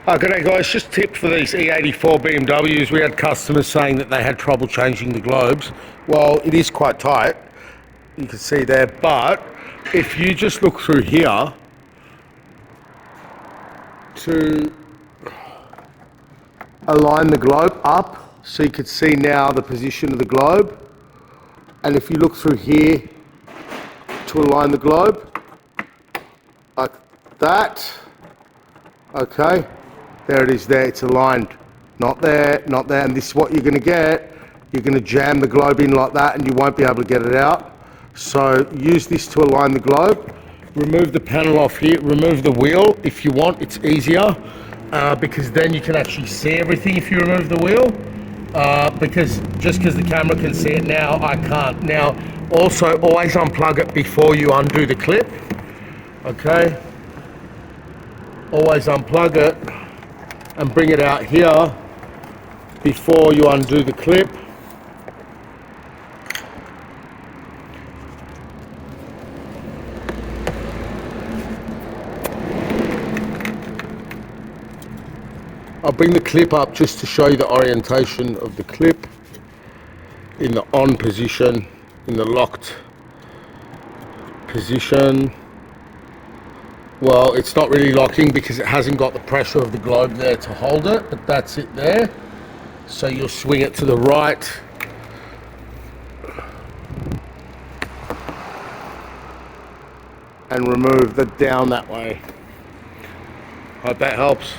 G'day guys, just tip for these E84 BMWs. We had customers saying that they had trouble changing the globes. Well, it is quite tight, you can see there, but if you just look through here to align the globe up, so you can see now the position of the globe, and if you look through here to align the globe, like that, okay, there it is there, it's aligned. Not there, not there, and this is what you're going to get. You're going to jam the globe in like that and you won't be able to get it out. So use this to align the globe. Remove the panel off here, remove the wheel if you want, it's easier because then you can actually see everything if you remove the wheel. Because the camera can see it now, I can't. Now, also always unplug it before you undo the clip, okay? Always unplug it and bring it out here before you undo the clip. I'll bring the clip up just to show you the orientation of the clip in the on position, in the locked position. Well, it's not really locking because it hasn't got the pressure of the globe there to hold it, but that's it there. So you'll swing it to the right. And remove the down that way. Hope that helps.